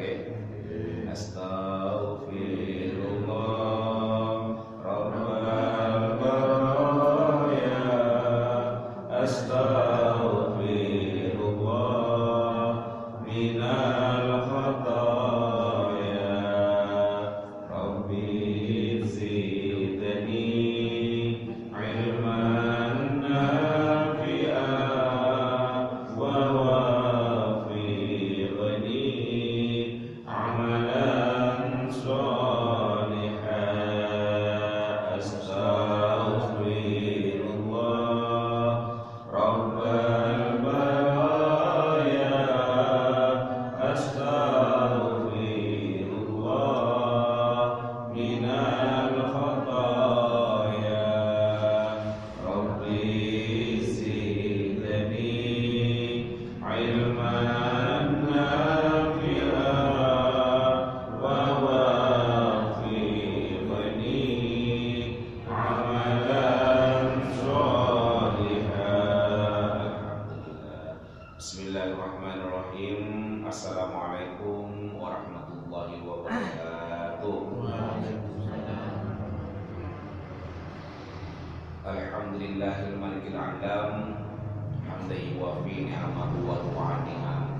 nggih. Astaghfirullah Rabbal baraya. Astaghfirullah minal khataya. Rabbi zidni ilman nafi'an wa wafiqni amalan sholihan. Astaghfirullah Rabbal baraya. Astaghfirullah minal khataya. Rabbi zidni ilman nafi'an wa wafiqni amalan sholihan. Bismillahirrahmanirrahim. Assalamualaikum warahmatullahi wabarakatuh. Alhamdulillahil malikil alam hamdan yuwafi ni'amahu wa tu'ani'am.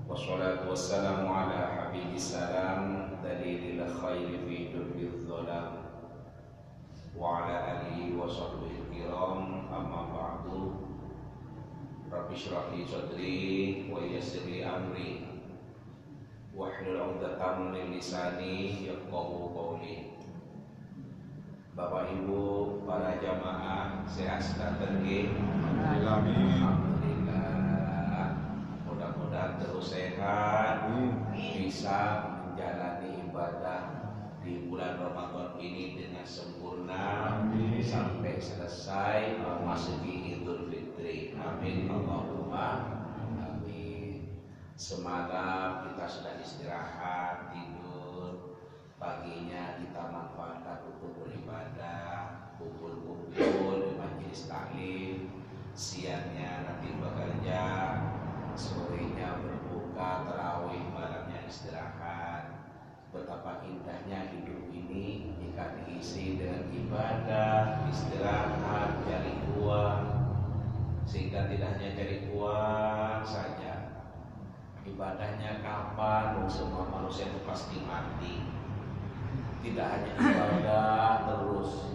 Wassalatu wassalamu ala habibis salam dalilil khairi fi durbil dhalam wa ala alihi wa sahbihi kiram. Amma ba'du. Rabbi shrah li sadri wa yassir li amri wahlul 'uqdatam min lisani yafqahu qawli. Bapak Ibu para jamaah sehat sejahtera nggih. Alhamdulillah. Mudah-mudahan terus sehat, bisa menjalani ibadah di bulan Ramadan ini dengan sempurna sampai selesai memasuki Idul Fitri. Amin Allahumma amin. Semalam kita sudah istirahat, tidur. Paginya kita manfaatkan untuk beribadah, kumpul-kumpul di majelis taklim. Siangnya nanti bekerja, sorenya berbuka, tarawih, malamnya istirahat. Betapa indahnya hidup ini jika diisi dengan ibadah, istirahat, cari uang. Sehingga tidak hanya cari uang saja, ibadahnya kapan? Semua manusia itu pasti mati. Tidak hanya ibadah terus,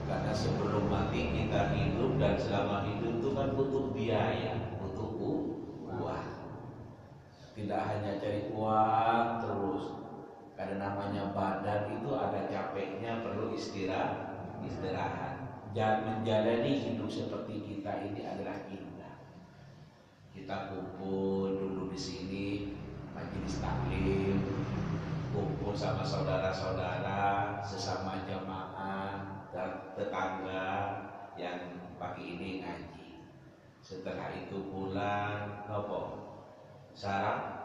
karena sebelum mati kita hidup, dan selama hidup itu kan butuh biaya, butuh uang. Tidak hanya cari uang terus, karena namanya badan itu ada capeknya, perlu istirahat. Dan menjalani hidup seperti kita ini adalah indah. Kita kumpul dulu di sini majelis taklim, kumpul sama saudara-saudara sesama jamaah dan tetangga yang pagi ini ngaji. Setelah itu pulang, nopo sarang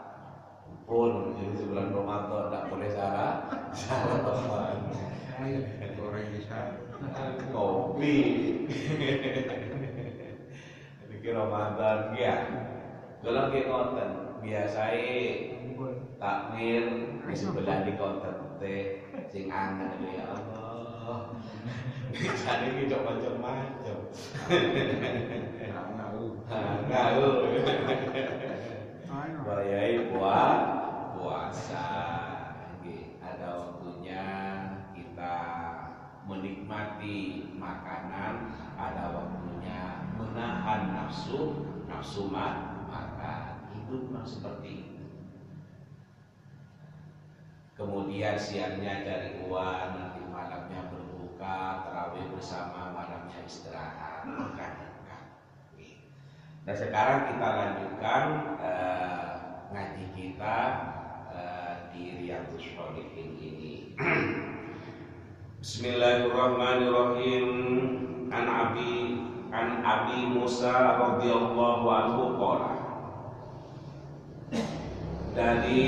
kumpul. Jadi sebulan Ramadan tidak boleh sarang, goreng bisa kopi. Ini Ramadan ya. Kalau kita konten biasanya takmir di sebelah di konten teh sing anget ya Allah. Biasanya kita macam-macam. Ngau. Bayai puasa. Ada waktunya kita menikmati makanan, ada waktunya menahan nafsu makan. Hidup memang seperti itu. Kemudian siangnya cari uang, nanti malamnya berbuka, tarawih bersama, malamnya istirahat. Nah sekarang kita lanjutkan ngaji kita di Riyadhus Shalihin ini. Bismillahirrahmanirrahim. An Abi Musa radhiyallahu anhu qala. Dari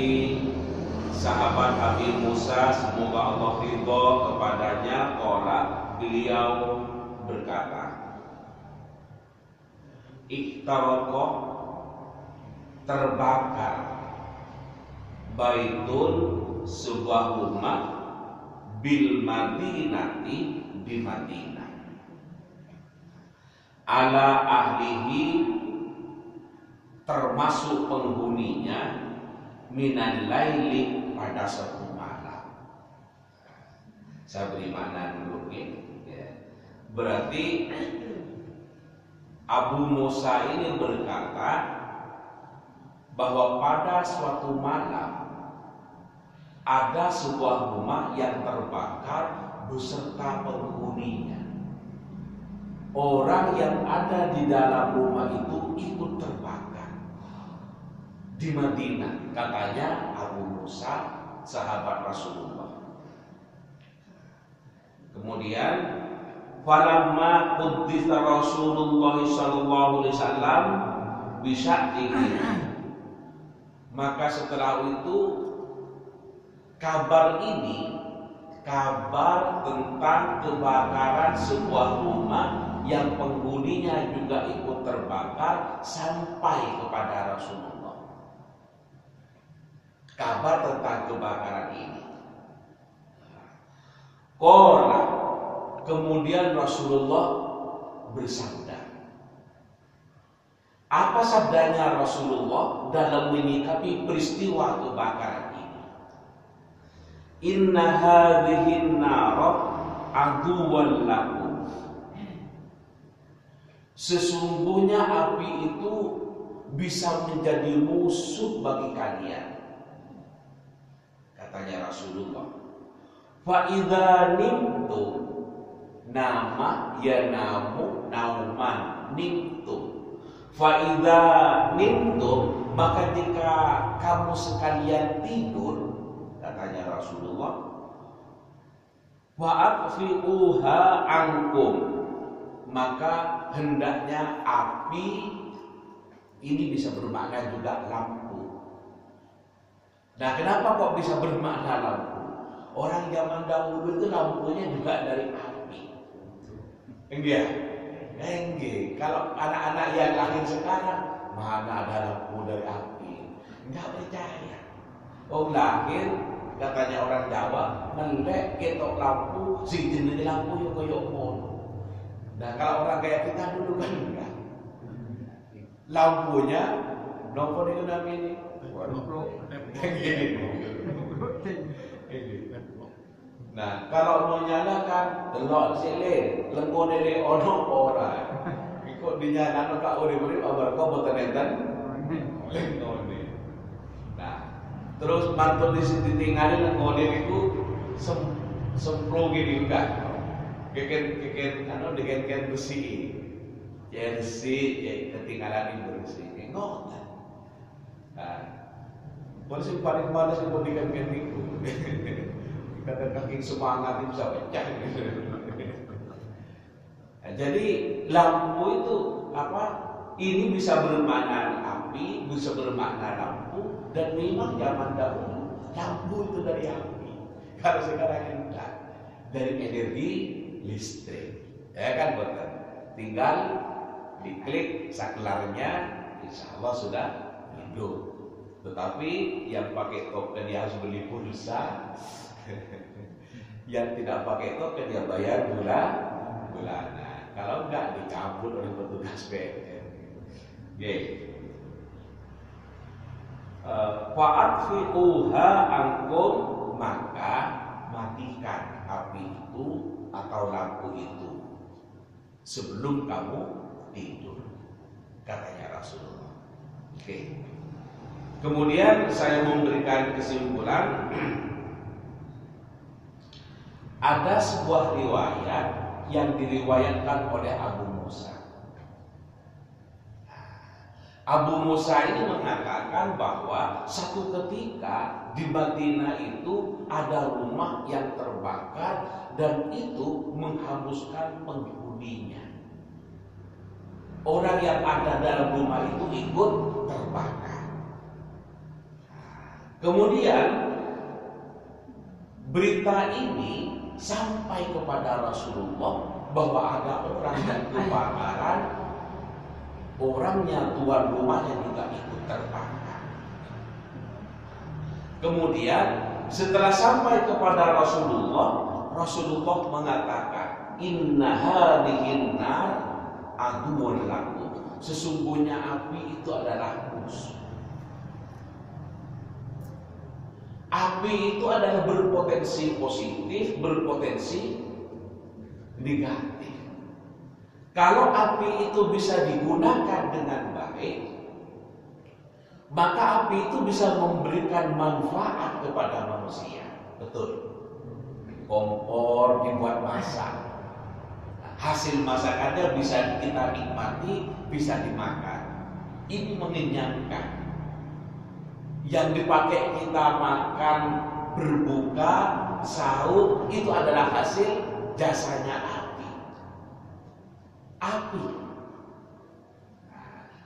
sahabat Abi Musa, semoga Allah ridho kepadanya, qala, beliau berkata, ikhtaraqo, terbakar, baitun, sebuah rumah, bil Madinati, di Madinah, ala ahlihi, termasuk penghuninya, minan laili, pada satu malam. Saya beri makna dulu ya. Berarti Abu Musa ini berkata bahwa pada suatu malam ada sebuah rumah yang terbakar beserta penghuninya. Orang yang ada di dalam rumah itu ikut terbakar di Madinah, katanya Abu Musa, sahabat Rasulullah. Kemudian falamma qudditha Rasulullah sallallahu alaihi wasallam bisya'tihi, maka setelah itu kabar ini, kabar tentang kebakaran sebuah rumah yang penghuninya juga ikut terbakar, sampai kepada Rasulullah. Kabar tentang kebakaran ini. Qala, kemudian Rasulullah bersabda. Apa sabdanya Rasulullah dalam menyikapi peristiwa kebakaran ini? Inna hadhihi an-nara aduwwan lakum. Sesungguhnya api itu bisa menjadi musuh bagi kalian, katanya Rasulullah. Fa idza nimtu, nama ya namu, nauman, nimtu. Fa idza nimtu, maka jika kamu sekalian tidur, katanya Rasulullah, wa atfi'uha ankum, maka hendaknya api ini bisa bermakna juga lampu. Nah, kenapa kok bisa bermakna lampu? Orang zaman dahulu itu lampunya juga dari api. Enggak? Enggak. Kalau anak-anak yang lahir sekarang, mana ada lampu dari api? Enggak percaya. Oh, lahir, katanya orang Jawa, melek ketok lampu, sing jenenge lampu yo koyo ngono. Nah, kalau orang kayak kita dulu kan enggak. Lampunya nopo niku namine? Nah, kalau mau nyalakan delok sile, lengkone le ono ora. Iku dinyalakan kok urip-urip amarga boten enten lengkone. Nah, terus mantun ditinggali lengkone niku sempro gini enggak. Keken anu dikeken besi. Ya besi, ya ketinggalan di besi. Ngoten. Nah, polisi paling malas itu dikeken niku. Kata kaki semangat itu bisa pecah. Nah, jadi lampu itu apa? Ini bisa bermakna api, bisa bermakna lampu, dan memang zaman dahulu lampu itu dari api. Kalau sekarang enggak, dari energi listrik. Ya kan, betul. Tinggal diklik saklarnya, insya Allah sudah hidup. Tetapi yang pakai token dia harus beli pulsa. Yang tidak pakai token dia bayar bulanan. Kalau enggak dicabut oleh petugas PLN. Oke. Fa'atfi'uha angkum, maka matikan api itu atau lampu itu sebelum kamu tidur, katanya Rasulullah. Oke. Kemudian saya memberikan kesimpulan. Ada sebuah riwayat yang diriwayatkan oleh Abu Musa. Abu Musa ini mengatakan bahwa satu ketika di Madinah itu ada rumah yang terbakar dan itu menghanguskan penghuninya. Orang yang ada dalam rumah itu ikut terbakar. Kemudian berita ini sampai kepada Rasulullah bahwa ada orang yang kebakaran, orangnya tuan rumahnya juga ikut terbakar. Kemudian setelah sampai kepada Rasulullah mengatakan, inna hadhihi nar aduwwun lakum. Sesungguhnya api itu adalah musuh. Api itu adalah berpotensi positif, berpotensi negatif. Kalau api itu bisa digunakan dengan baik, maka api itu bisa memberikan manfaat kepada manusia. Betul. Kompor dibuat masak, hasil masakannya bisa kita nikmati, bisa dimakan. Ini mengenyangkan. Yang dipakai kita makan, berbuka, sahur, itu adalah hasil jasanya api. Api.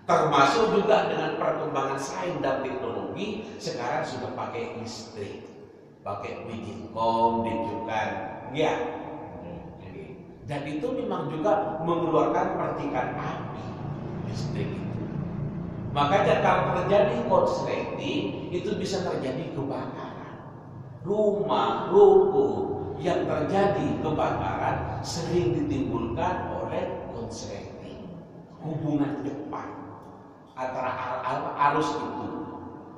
Termasuk juga dengan perkembangan sains dan teknologi, sekarang sudah pakai listrik, pakai bijikom, dicukan, ya. Dan itu memang juga mengeluarkan percikan api listrik itu. Makanya kalau terjadi korsleting, itu bisa terjadi kebakaran. Rumah, ruko yang terjadi kebakaran sering ditimbulkan oleh korsleting, hubungan cepat antara arus itu,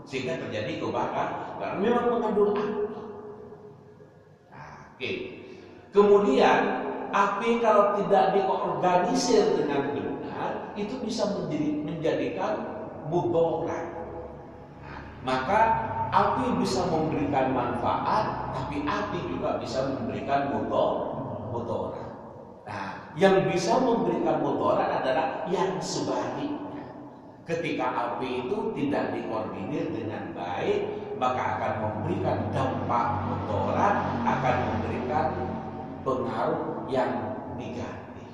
sehingga terjadi kebakaran karena memang mengandung api. Oke. Kemudian api kalau tidak diorganisir dengan benar, itu bisa menjadikan mudarat. Maka api bisa memberikan manfaat, tapi api juga bisa memberikan mudarat. Nah, yang bisa memberikan mudarat adalah yang sebaliknya. Ketika api itu tidak dikoordinir dengan baik, maka akan memberikan dampak mudarat, akan memberikan pengaruh yang negatif.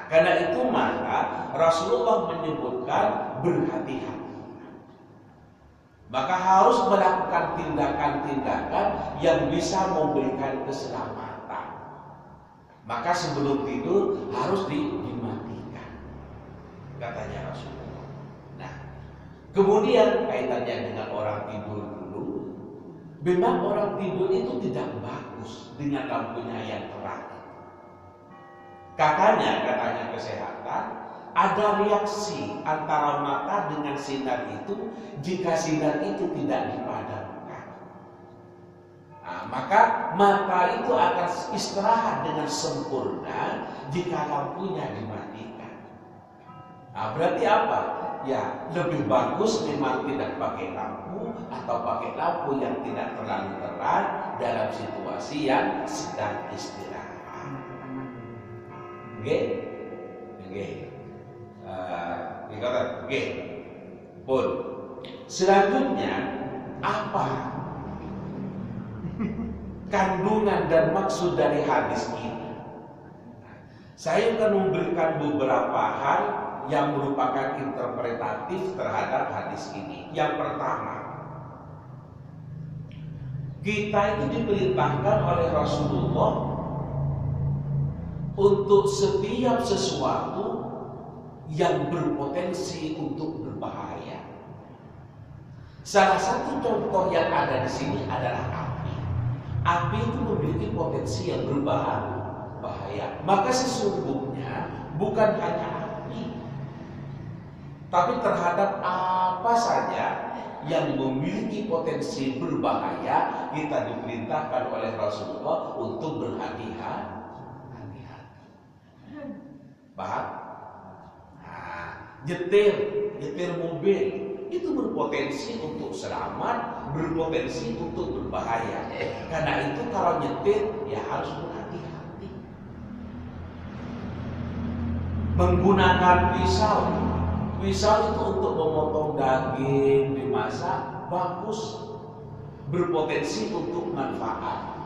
Karena itu maka Rasulullah menyebutkan berhati-hati. Maka harus melakukan tindakan-tindakan yang bisa memberikan keselamatan. Maka sebelum tidur harus dimatikan, katanya Rasulullah. Nah, kemudian kaitannya dengan orang tidur dulu. Memang orang tidur itu tidak bagus dengan lampunya yang terang. Katanya kesehatan, ada reaksi antara mata dengan sinar itu jika sinar itu tidak dipadamkan. Nah, maka mata itu akan istirahat dengan sempurna jika lampunya dimatikan. Nah, berarti apa? Ya, lebih bagus memang tidak pakai lampu atau pakai lampu yang tidak terlalu terang dalam situasi yang sedang istirahat. Oke. Pun. Selanjutnya apa kandungan dan maksud dari hadis ini? Saya akan memberikan beberapa hal yang merupakan interpretatif terhadap hadis ini. Yang pertama, kita itu diperintahkan oleh Rasulullah untuk setiap sesuatu yang berpotensi untuk berbahaya. Salah satu contoh yang ada di sini adalah api. Api itu memiliki potensi yang berbahaya. Maka sesungguhnya bukan hanya api, tapi terhadap apa saja yang memiliki potensi berbahaya, kita diperintahkan oleh Rasulullah untuk berhati-hati. Paham? Nah, nyetir mobil itu berpotensi untuk selamat, berpotensi untuk berbahaya. Karena itu kalau nyetir ya harus berhati-hati. Menggunakan pisau itu untuk memotong daging dimasak bagus, berpotensi untuk manfaat.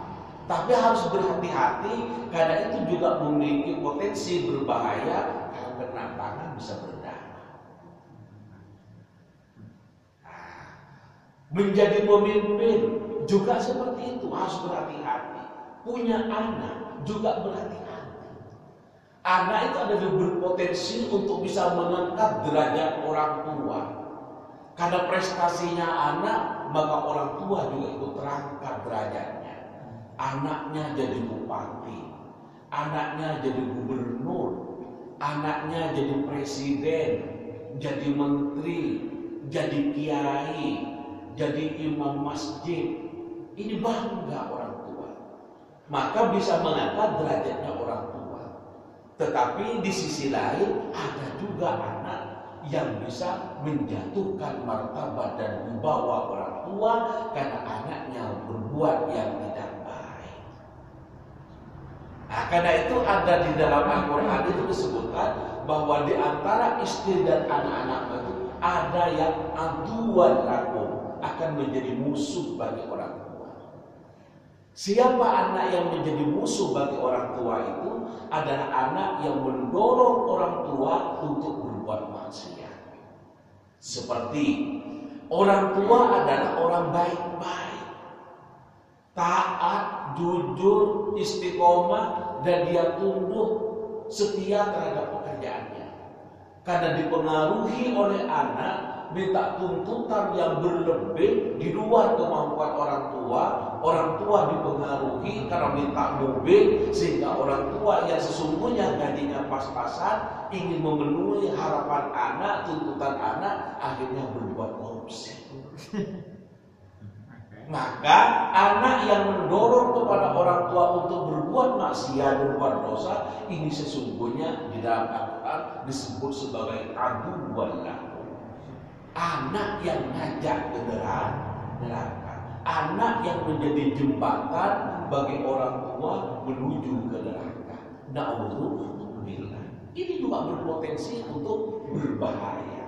Tapi harus berhati-hati karena itu juga memiliki potensi berbahaya. Kalau kena tangan bisa berdarah. Menjadi pemimpin juga seperti itu, harus berhati-hati. Punya anak juga berhati-hati. Anak itu adalah berpotensi untuk bisa mengangkat derajat orang tua. Karena prestasinya anak, maka orang tua juga ikut terangkat derajatnya. Anaknya jadi bupati, anaknya jadi gubernur, anaknya jadi presiden, jadi menteri, jadi kiai, jadi imam masjid. Ini bangga orang tua. Maka bisa mengangkat derajatnya orang tua. Tetapi di sisi lain ada juga anak yang bisa menjatuhkan martabat dan wibawa orang tua karena anaknya berbuat yang tidak baik. Nah, karena itu ada di dalam Al-Quran itu disebutkan bahwa di antara istri dan anak-anak itu ada yang aduan lakum, akan menjadi musuh bagi orang tua. Siapa anak yang menjadi musuh bagi orang tua itu adalah anak yang mendorong orang tua untuk berbuat maksiat. Seperti orang tua adalah orang baik-baik, taat, jujur, istiqomah, dan dia tunduk setia terhadap pekerjaannya. Karena dipengaruhi oleh anak minta tuntutan yang berlebih di luar kemampuan orang tua dipengaruhi karena minta mobil, sehingga orang tua yang sesungguhnya gajinya pas-pasan ingin memenuhi harapan anak, tuntutan anak, akhirnya berbuat korupsi. Maka anak yang mendorong kepada orang tua untuk berbuat maksiat, berbuat dosa, ini sesungguhnya di dalam Al-Quran disebut sebagai aduwwan lakum. Anak yang ngajak ke neraka, anak yang menjadi jembatan bagi orang tua menuju ke neraka. Na'udzubillah. Ini juga berpotensi untuk berbahaya.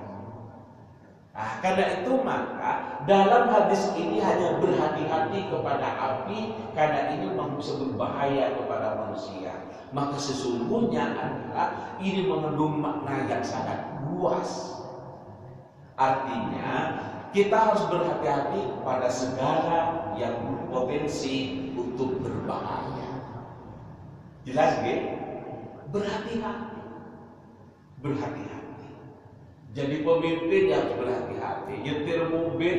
Nah, karena itu maka dalam hadis ini hanya berhati-hati kepada api, karena ini bisa berbahaya kepada manusia. Maka sesungguhnya adalah ini mengandung makna yang sangat luas. Artinya kita harus berhati-hati pada segala yang berpotensi untuk berbahaya. Jelas gak? Berhati-hati. Berhati-hati. Jadi pemimpin yang harus berhati-hati. Nyetir mobil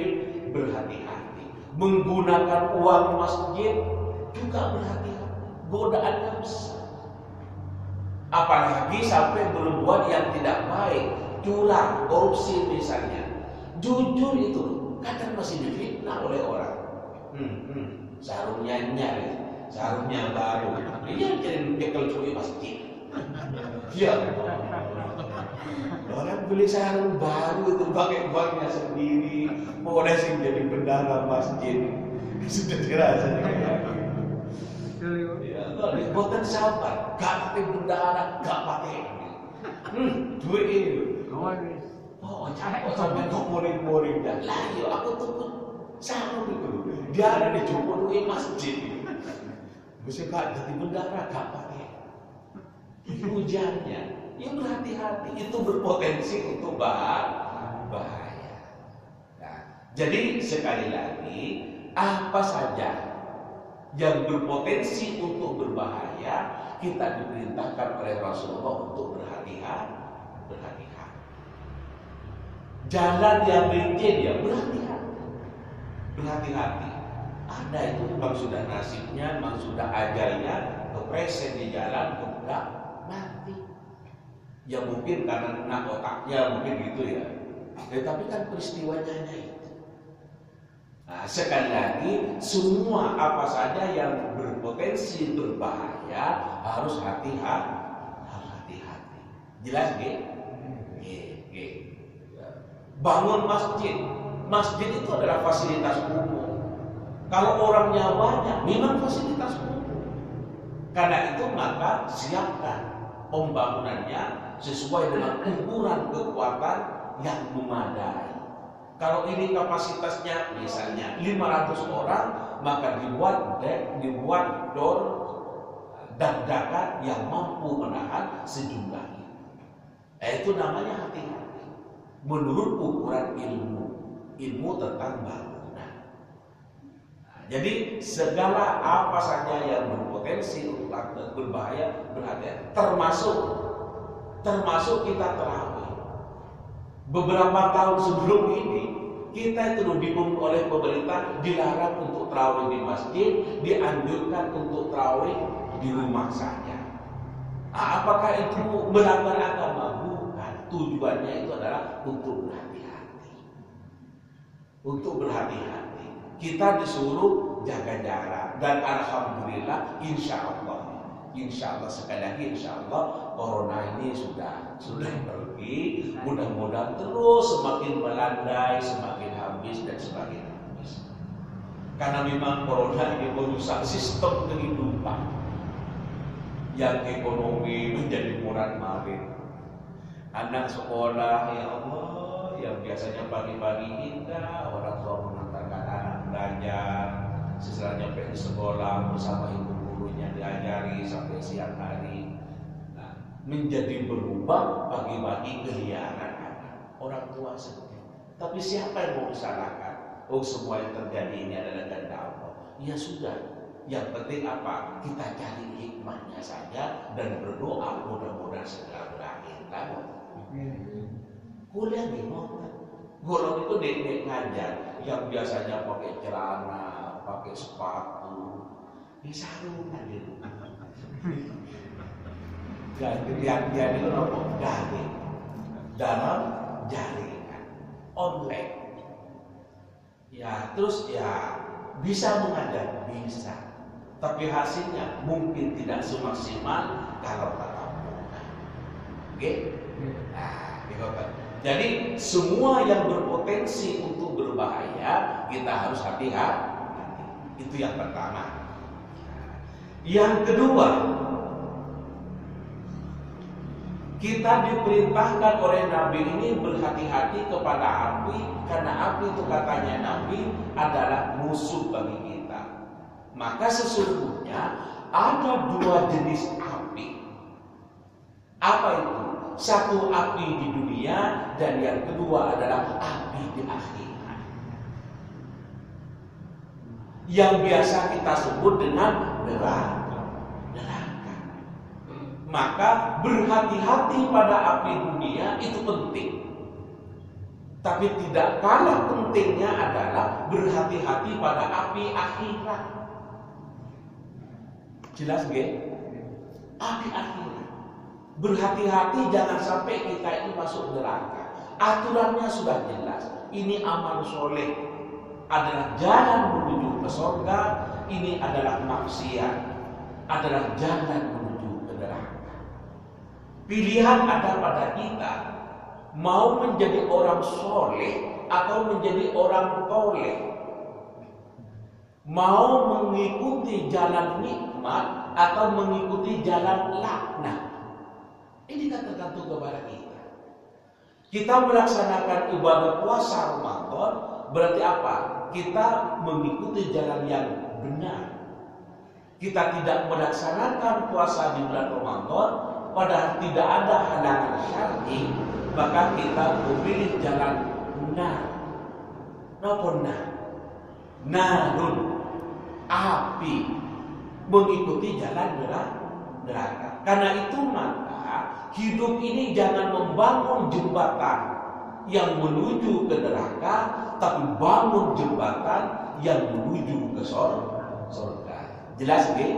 berhati-hati. Menggunakan uang masjid juga berhati-hati. Godaannya besar. Apalagi sampai berbuat yang tidak baik. Curang, korupsi misalnya. Jujur itu kadang masih difitnah oleh orang. Sarungnya nyari, sarungnya baru. Dia kirim bekel curi masjid. Ya, orang beli sarung baru itu pakai uangnya sendiri. Mau ada sih jadi bendahara masjid. Sudah dirasa kayak gitu. Ya, kalau buatan sabar, gak pakai bendahara, gak pakai. Duit ini. Oh, capek sampai ngoring-ngoring dah. Lah, yo aku tuh sarung itu. Dia ada di Jokowi masjid. Mesti gak jadi bendahara, gak pakai. Hujannya, ya berhati-hati. Itu berpotensi untuk bahaya. Nah, jadi sekali lagi, apa saja yang berpotensi untuk berbahaya, kita diperintahkan oleh Rasulullah untuk berhati-hati. Jalan yang licin ya berhati-hati. Ada itu memang sudah nasibnya, memang sudah ajalnya, kepreset di jalan, kemudian mati. Ya mungkin karena kena otaknya, mungkin gitu ya. Tapi kan peristiwanya hanya itu. Nah, sekali lagi, semua apa saja yang berpotensi berbahaya harus hati-hati. Jelas gak? Bangun masjid. Masjid itu adalah fasilitas umum. Kalau orangnya banyak, memang fasilitas umum. Karena itu maka siapkan pembangunannya sesuai dengan ukuran kekuatan yang memadai. Kalau ini kapasitasnya misalnya 500 orang, maka dibuat dor dak-dakan yang mampu menahan sejumlah itu. Itu namanya hati-hati. Menurut ukuran ilmu tentang bangunan. Nah, jadi segala apa saja yang berpotensi untuk berbahaya berhati-hati. Termasuk kita terawih. Beberapa tahun sebelum ini Kita itu dibumi oleh pemerintah dilarang untuk tarawih di masjid, dianjurkan untuk tarawih di rumah saja. Apakah itu melanggar agama? Bukan. Tujuannya itu adalah untuk berhati-hati. Untuk berhati-hati. Kita disuruh jaga jarak dan alhamdulillah insya Allah sekali lagi insya Allah corona ini sudah pergi. Mudah-mudahan terus semakin melandai, semakin habis dan semakin habis. Karena memang corona ini merusak sistem kehidupan. Yang ekonomi menjadi murah-marit. Anak sekolah ya Allah yang biasanya pagi-pagi indah orang tua mengantarkan anak belajar, setelah nyampe di sekolah bersama ibu gurunya diajari sampai siang hari. Nah, menjadi berubah pagi-pagi keliaran anak orang tua sendiri. Tapi siapa yang mau disalahkan? Oh, semua yang terjadi ini adalah kehendak Allah. Ya sudah. Yang penting apa? Kita cari hikmahnya saja dan berdoa mudah-mudahan segera berakhir. Kamu kuliah di mana? Golong itu dek ngajar yang biasanya pakai celana, pakai sepatu, di sarungan gitu. Dia itu daring dalam jaringan online. Ya terus ya bisa mengajar bisa. Tapi hasilnya mungkin tidak semaksimal kalau tatap muka. Oke? Nah, gitu kan. Jadi semua yang berpotensi untuk berbahaya kita harus hati-hati. Itu yang pertama. Yang kedua, kita diperintahkan oleh Nabi ini berhati-hati kepada api karena api itu katanya Nabi adalah musuh bagi kita. Maka sesungguhnya ada dua jenis api. Apa itu? Satu api di dunia dan yang kedua adalah api di akhirat. Yang biasa kita sebut dengan neraka. Maka berhati-hati pada api dunia itu penting. Tapi tidak kalah pentingnya adalah berhati-hati pada api akhirat. Jelas gak? Api akhirat. Berhati-hati jangan sampai kita ini masuk neraka. Aturannya sudah jelas. Ini amal soleh adalah jalan menuju ke surga. Ini adalah maksiat adalah jalan menuju ke neraka. Pilihan ada pada kita mau menjadi orang soleh atau menjadi orang toleh. Mau mengikuti jalan nikmat atau mengikuti jalan laknat. Ini kan tergantung kepada kita. Kita melaksanakan ibadah puasa Ramadan berarti apa? Kita mengikuti jalan yang benar. Kita tidak melaksanakan puasa di bulan Ramadan padahal tidak ada halangan syar'i, maka kita memilih jalan benar. Napa benar? Narun api mengikuti jalan neraka. Karena itu maka hidup ini jangan membangun jembatan yang menuju ke neraka, tapi bangun jembatan yang menuju ke surga. Jelas nggih?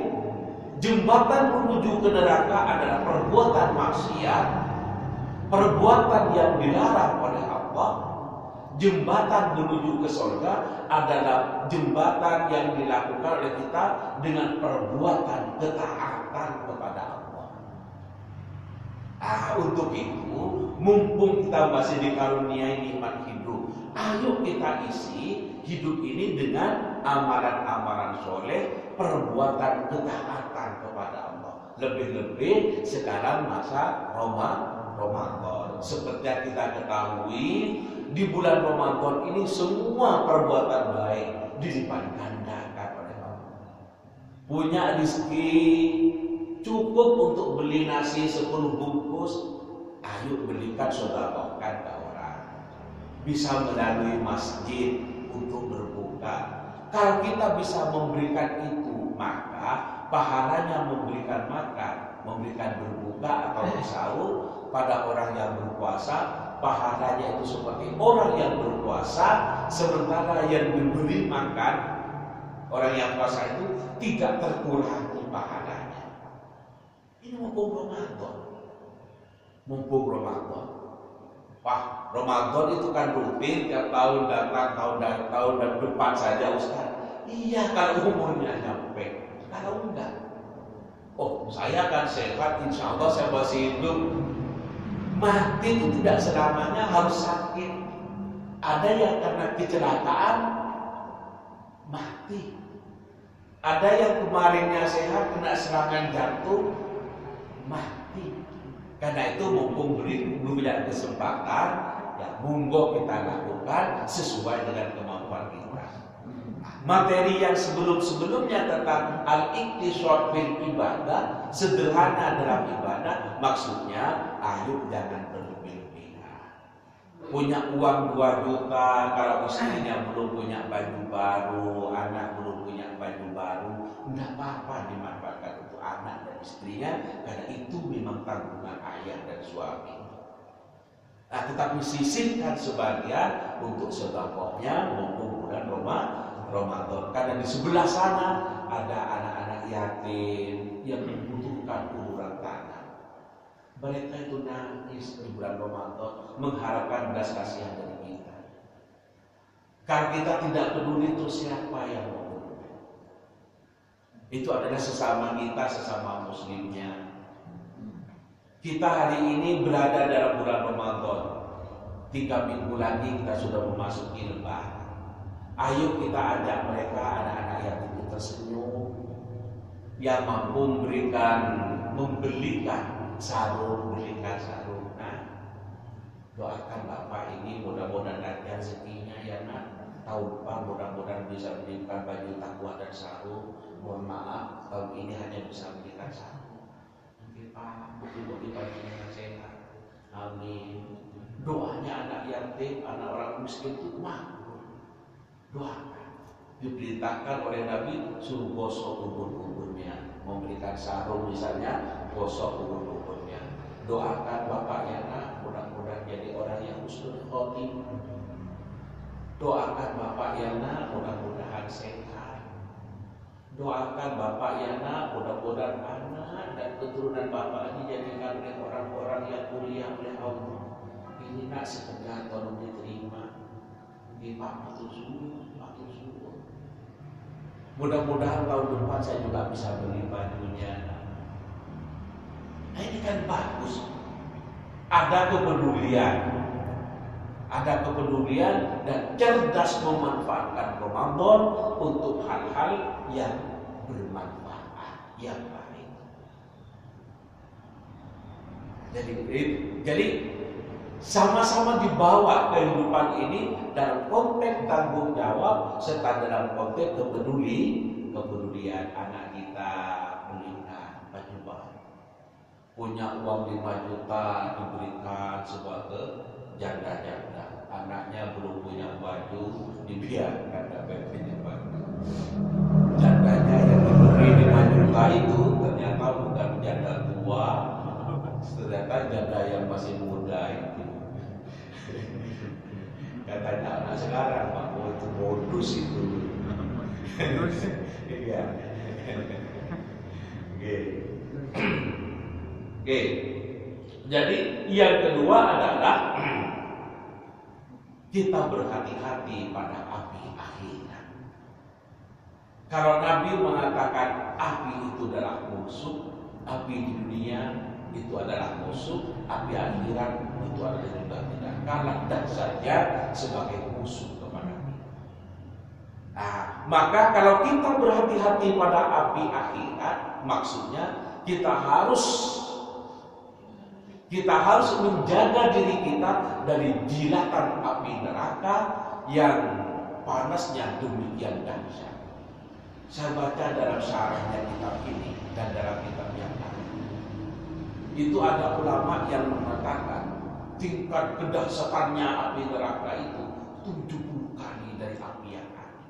Jembatan menuju ke neraka adalah perbuatan maksiat, perbuatan yang dilarang oleh Allah. Jembatan menuju ke surga adalah jembatan yang dilakukan oleh kita dengan perbuatan ketaatan kepada Allah. Untuk itu, mumpung kita masih dikaruniai nikmat hidup, ayo kita isi hidup ini dengan amalan-amalan soleh, perbuatan ketaatan kepada Allah. Lebih-lebih sekarang masa Ramadan. Seperti yang kita ketahui, di bulan Ramadan ini semua perbuatan baik dilipat gandakan oleh Allah. Punya rezeki cukup untuk beli nasi 10 bungkus, ayo belikan sedekahkan ke orang. Bisa melalui masjid untuk berbuka. Kalau kita bisa memberikan itu, maka pahalanya memberikan makan, memberikan berbuka atau bersahur pada orang yang berpuasa, pahalanya itu seperti orang yang berpuasa sementara yang diberi makan orang yang puasa itu tidak terkurangi pahalanya. Ini mumpung Ramadan. Mumpung Ramadan. Wah, Ramadan itu kan rutin tiap tahun datang, tahun dan depan saja Ustaz. Iya, kalau umurnya nyampe. Kalau enggak, oh saya akan sehat, insya Allah saya masih hidup. Mati itu tidak selamanya harus sakit. Ada yang karena kecelakaan mati. Ada yang kemarinnya sehat kena serangan jantung mati. Karena itu mumpung belum ada kesempatan, ya monggo kita lakukan sesuai dengan kemampuan kita. Materi yang sebelum-sebelumnya tentang al-iqtisad fil ibadah, sederhana dalam ibadah, maksudnya ayo jangan berlebih-lebihan. Punya uang 2 juta, kalau istrinya belum punya baju baru, anak belum punya baju baru, enggak apa-apa dimanfaatkan untuk anak dan istrinya, karena itu memang tanggungan ayah dan suami. Nah, tetapi sisihkan sebagian untuk sedekahnya mumpung bulan Ramadan. Karena di sebelah sana ada anak-anak yatim yang membutuhkan uluran tangan. Mereka itu nangis di bulan Ramadan mengharapkan belas kasihan dari kita. Karena kita tidak peduli itu siapa yang mau. Itu adalah sesama kita, sesama muslimnya. Kita hari ini berada dalam bulan Ramadan. 3 minggu lagi kita sudah memasuki Lebaran. Ayo kita ajak mereka, anak-anak yang itu tersenyum, yang mampu membelikan sarung. Nah, doakan Bapak ini mudah-mudahan lancar rezekinya ya nak. Tahun depan mudah-mudahan bisa belikan baju takwa dan sarung. Mohon maaf, tahun ini hanya bisa belikan sarung. Nanti Pak, bagi bajunya sehat. Amin. Doanya anak yatim, anak orang miskin itu makhluk. Doakan. Diperintahkan oleh Nabi suruh gosok kubur-kuburnya. Memberikan sarung misalnya, gosok kubur-kuburnya. Doakan bapaknya nak, mudah-mudahan jadi orang yang husnul khotimah. Doakan bapaknya nak, mudah-mudahan sehat. Doakan bapaknya nak, mudah-mudahan anak dan keturunan bapak ini jadikan oleh orang-orang yang mulia oleh Allah. Ini nak sekedar tolong diterima. Di Pak Matur Suwun. Mudah-mudahan tahun depan saya juga bisa beli bajunya. Nah ini kan bagus. Ada kepedulian dan cerdas memanfaatkan Ramadan untuk hal-hal yang bermanfaat, yang baik. Jadi sama-sama dibawa kehidupan ini dalam konteks tanggung jawab serta dalam konteks kepedulian anak kita belikan baju baru. Punya uang 5 juta diberikan sebagai janda-janda. Anaknya belum punya baju dibiarkan dapat punya baju. Jandanya yang diberi 5 juta itu ternyata bukan janda tua, ternyata janda yang masih muda itu. Katanya anak sekarang Pak, itu modus itu. Iya. Oke. Jadi yang kedua adalah kita berhati-hati pada api akhirat. Kalau Nabi mengatakan api itu adalah musuh, api di dunia itu adalah musuh, api akhirat itu adalah juga tidak kalah dan saja sebagai musuh kepada kita. Nah, maka kalau kita berhati-hati pada api akhirat, maksudnya kita harus menjaga diri kita dari jilatan api neraka yang panasnya demikian dahsyat. Saya baca dalam syarahnya kitab ini dan dalam kitab yang lain. Itu ada ulama yang mengatakan tingkat kedahsyatannya api neraka itu 70 kali dari api yang ada.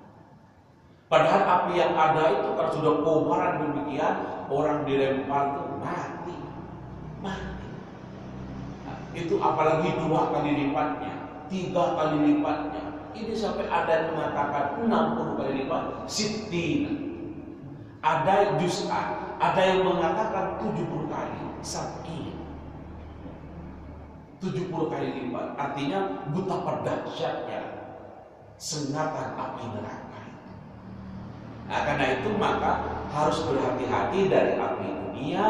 Padahal api yang ada itu kalau sudah kobaran demikian, orang dilempar itu mati. Nah, itu apalagi 2 kali lipatnya, 3 kali lipatnya. Ini sampai ada yang mengatakan 60 kali lipat, sittina. Ada juz'ah, ada yang mengatakan 70 kali, sab'in. 70 kali lipat, artinya betapa dahsyatnya sengatan api neraka. Nah, karena itu maka harus berhati-hati dari api dunia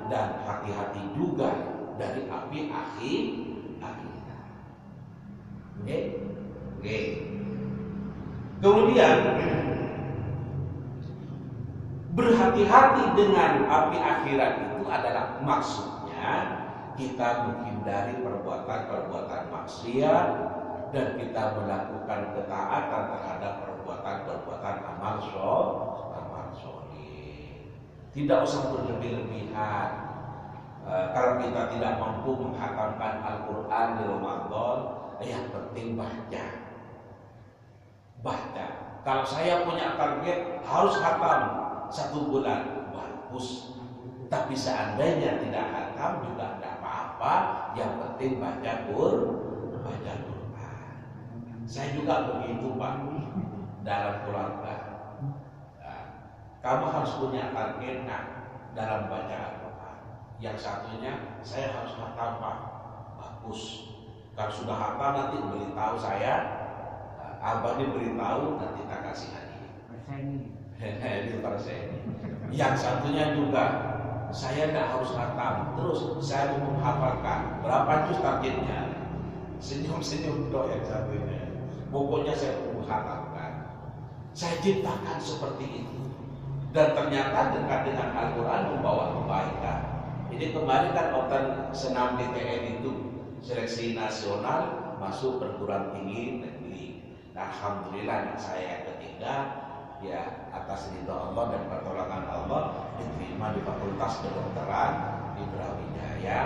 dan hati-hati juga dari api akhirat. Oke. Kemudian berhati-hati dengan api akhirat itu adalah maksudnya kita menghindari perbuatan-perbuatan maksiat dan kita melakukan ketaatan terhadap perbuatan-perbuatan amal sholih. Tidak usah berlebih-lebihan. Kalau kita tidak mampu menghatamkan Al-Quran di Ramadan, yang penting baca. Kalau saya punya target harus hatam 1 bulan, bagus. Tapi seandainya tidak hatam juga tidak apa-apa. Yang penting baca Quran. Saya juga begitu Pak dalam keluarga. Kamu harus punya target dalam baca Al-Quran. Yang satunya saya harus hatam Pak, bagus. Kalau sudah hatam nanti beritahu saya. Abah diberitahu nanti tak kasih hadiah. Ini para saya. Yang satunya juga saya tidak harus hatam, terus saya mau menghafalkan. Berapa juz targetnya? Senyum-senyum dong yang satunya. Pokoknya saya mau menghatamkan. Saya ciptakan seperti itu. Dan ternyata dekat dengan Al-Quran membawa kebaikan. Jadi kemarin kan nonton senam DTN itu seleksi nasional masuk perguruan tinggi negeri. Alhamdulillah saya yang ketiga ya atas ridho Allah dan pertolongan Allah diterima di Fakultas Kedokteran di Brawijaya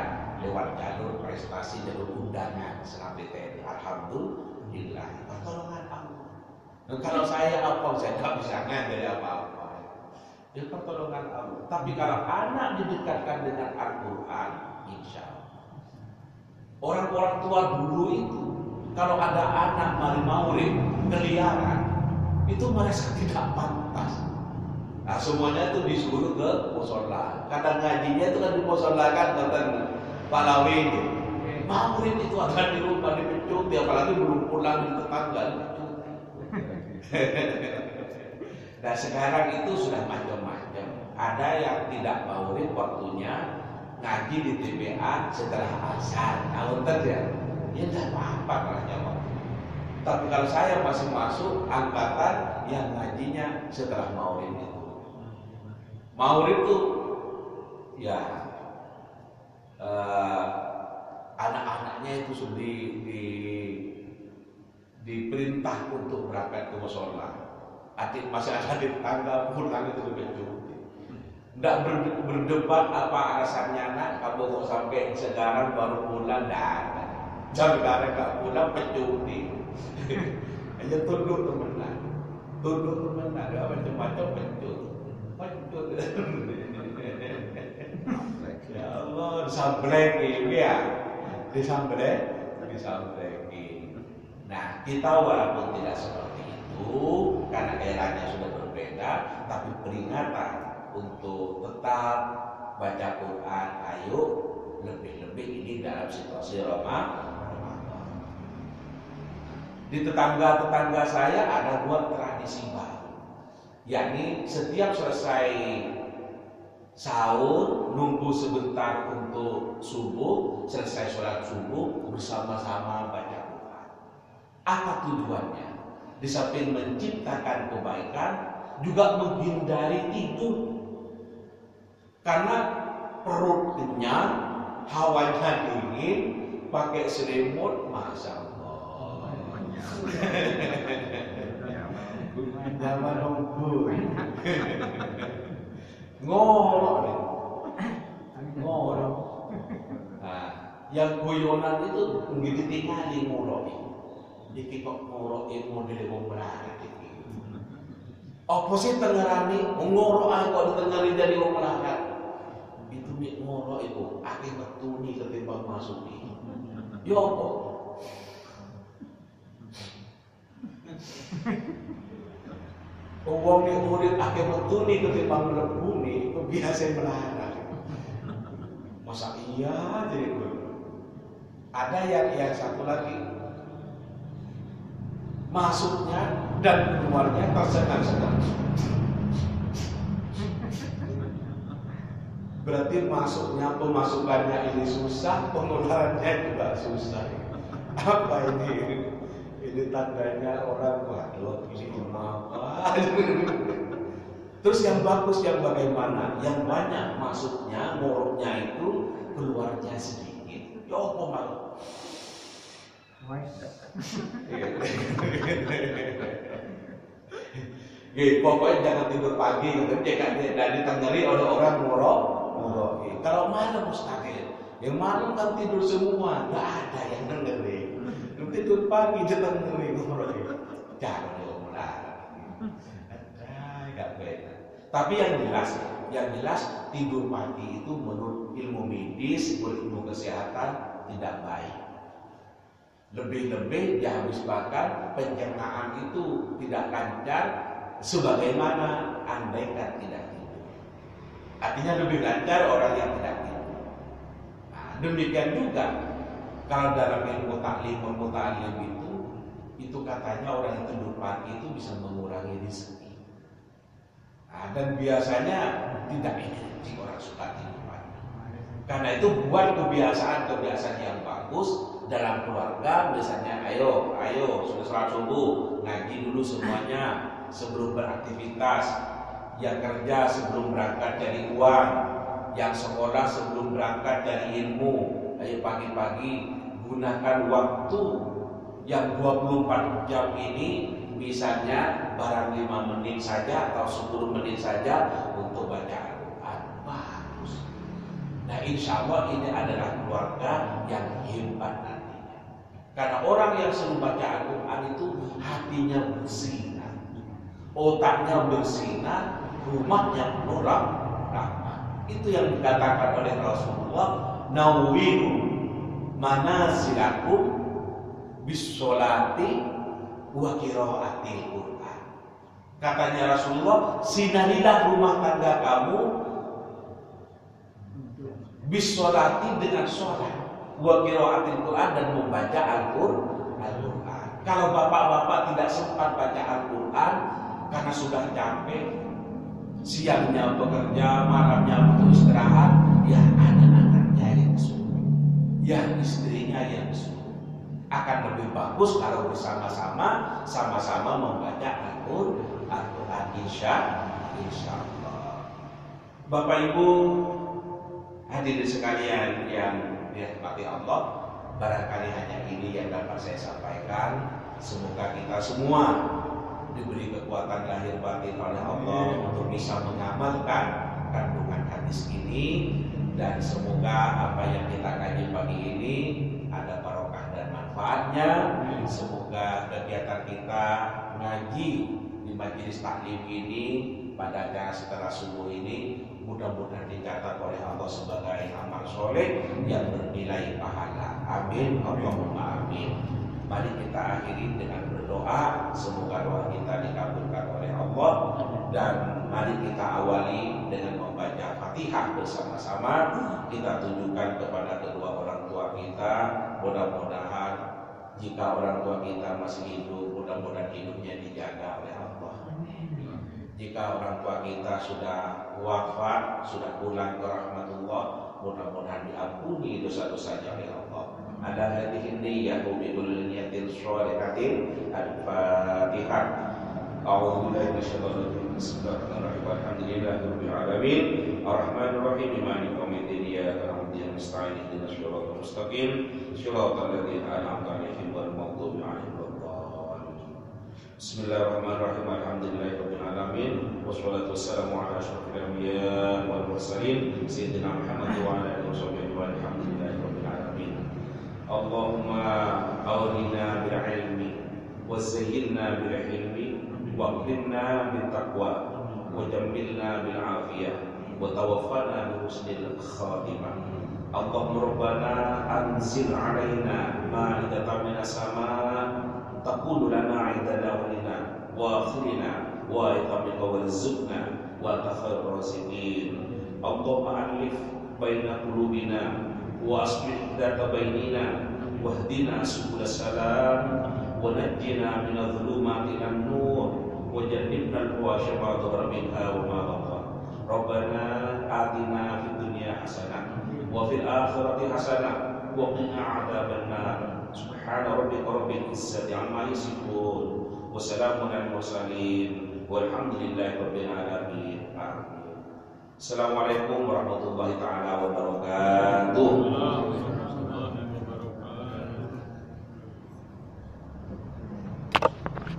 lewat jalur prestasi jalur undangan senam DTN. Alhamdulillah pertolongan Allah. Dan kalau saya tidak bisa ngajari apa-apa. Ya pertolongan Allah. Tapi kalau anak didekatkan dengan Al-Quran, insya Allah. Orang-orang tua dulu itu kalau ada anak mari maulid keliaran, itu mereka tidak pantas. Nah semuanya itu disuruh ke musola. Kadang ngajinya itu kan di musola kan kata Pak Lawi. Maulid itu ada di rumah dipecut, apalagi belum pulang di tetangga dipecut. Nah sekarang itu sudah macam-macam. Ada yang tidak maulid waktunya ngaji di TBA setelah asar. Tahun ya. Ya tidak apa-apa kalau jawab. Tapi kalau saya masih masuk angkatan yang ngajinya setelah maulid itu. Maulid itu ya anak-anaknya itu sudah diperintah untuk berangkat ke musola. Adik masih ada di tangga pulang itu dipecut. Tidak berdebat apa alasannya nak, kamu kok sampai sekarang baru pulang dan jam sekarang nggak pulang pecuti. Hanya tunduk temenan, ada macam-macam pecut. Ya Allah, disambreki ya, disambreki. Nah, kita walaupun tidak seperti itu, karena eranya sudah berbeda, tapi peringatan untuk tetap baca Quran. Ayo, lebih-lebih ini dalam situasi Ramadan. Di tetangga-tetangga saya ada buat tradisi baru, yakni setiap selesai sahur nunggu sebentar untuk subuh, selesai sholat subuh bersama-sama baca Quran. Apa tujuannya? Di samping menciptakan kebaikan, juga menghindari tidur. Karena perut kenyang, hawanya dingin, pakai selimut, masya Allah. Zaman nunggu ngorok. Nah, yang guyonan itu begitu tinggal di ngorok. Iki kok ngorok model wong melarat iki. Apa sih tengerani ngorok ae kok ditengeri dari wong melarat. Itu mik ngorok itu akeh wetune ketimbang masuki. Yo apa? Wong nek urip akeh metune ketimbang mlebune, biasa melarang. Masa iya jadi ada yang satu lagi masuknya dan keluarnya tersengang-sengang. Berarti masuknya pemasukannya ini susah, pengeluarannya juga susah. Apa ini? Ini tandanya orang waduh ini apa? Terus yang bagus yang bagaimana? Yang banyak masuknya, ngoroknya itu keluarnya sedikit. Ya apa malu? Pokoknya jangan tidur pagi, jangan ditengeri oleh orang ngorok. Kalau malam mustahil, yang malam kan tidur semua, nggak ada yang dengerin. Tidur pagi ditengeri ngorok. Jangan melarang. Nggak beda. Tapi yang jelas tidur pagi itu menurut ilmu medis, ilmu kesehatan tidak baik. Lebih-lebih dihabis makan, pencernaan itu tidak lancar sebagaimana andaikan tidak tidur. Artinya lebih lancar orang yang tidak tidur. Nah, demikian juga kalau dalam ilmu taklim itu katanya orang yang tidur pagi itu bisa mengurangi rezeki. Nah, dan biasanya tidak energi orang suka tidur pagi. Karena itu buat kebiasaan yang bagus. Dalam keluarga misalnya ayo sudah salat subuh ngaji dulu semuanya sebelum beraktivitas, yang kerja sebelum berangkat cari uang, yang sekolah sebelum berangkat cari ilmu. Ayo pagi-pagi gunakan waktu yang 24 jam ini, misalnya barang 5 menit saja atau 10 menit saja untuk baca Al-Quran. Bagus. Nah insya Allah ini adalah keluarga yang hebat nantinya. Karena orang yang selalu baca Al-Quran itu hatinya bersinar, otaknya bersinar, rumahnya penuh rahmat. Itu yang dikatakan oleh Rasulullah, nawwiru manasilakum bis-sholati wa qiraatil Quran. Katanya Rasulullah, sinarilah rumah tangga kamu bis-sholati dengan sholat, wa qiraatil Quran dan membaca Al-Quran. Kalau bapak-bapak tidak sempat baca Al-Quran karena sudah capek, siangnya bekerja, malamnya butuh istirahat, ya anak-anaknya yang suruh, ya istrinya yang suruh. Akan lebih bagus kalau bersama-sama membaca Al-Quran insya Allah. Bapak Ibu hadirin sekalian yang dirahmati Allah, barangkali hanya ini yang dapat saya sampaikan. Semoga kita semua diberi kekuatan lahir batin oleh Allah untuk bisa mengamalkan kandungan hadis ini, dan semoga apa yang kita kaji pagi ini ada barokah dan manfaatnya. Semoga kegiatan kita ngaji di majelis taklim ini pada acara setelah subuh ini mudah-mudahan dicatat oleh Allah sebagai amal soleh yang bernilai pahala. Amin, Allahumma amin. Mari kita akhiri dengan berdoa, semoga doa kita dikabulkan oleh Allah, dan mari kita awali dengan membaca Fatihah bersama-sama. Kita tunjukkan kepada kedua orang tua kita, mudah-mudahan jika orang tua kita masih hidup, mudah-mudahan hidupnya dijaga oleh Allah. Jika orang tua kita sudah wafat, sudah pulang ke rahmatullah, mudah-mudahan diampuni dosa-dosanya oleh Allah. Ada hadis ini ya bikul niyatin sholihatin. Al-Fatihah. A'udzubillahi minasyaitonir rajim. Bismillahirrahmanirrahim. Alhamdulillahirabbil alamin. Arrahmanir rahim. Maliki yaumiddin. Iyyaka na'budu wa iyyaka nasta'in. Ihdinas siratal mustaqim. Shiratal ladzina an'amta 'alaihim ghairil maghdubi 'alaihim waladdallin. Bismillahirrahmanirrahim. Alhamdulillahirabbil alamin. Wassalatu wassalamu ala asyrofil anbiya'i wal mursalin sayyidina Muhammad wa ala alihi washabbihi walhamdulillahirabbil alamin. Allahumma awlina bil ilmi wa zayyinna bil hilmi wa akrimna bil taqwa wa jammilna bil afiyah wa tawaffana bi husnil khatimah. Allahumma rabbana anzil alaina ma'idatan minas sama' taqulu lana 'inda dawlina wa akhirina وإكرامك وارزقنا وأنت خير الرازقين. اللهم ألف بين قلوبنا وأصلح ذات بيننا واهدنا سبل السلام ونجنا من الظلمات إلى النور وجنبنا الفواحش ما ظهر منها وما بطن. ربنا آتنا في الدنيا حسنة وفي الآخرة حسنة وقنا عذاب النار. سبحان ربك رب العزة عما يصفون وسلام على المرسلين والحمد لله رب العالمين. Assalamualaikum warahmatullahi taala wabarakatuh.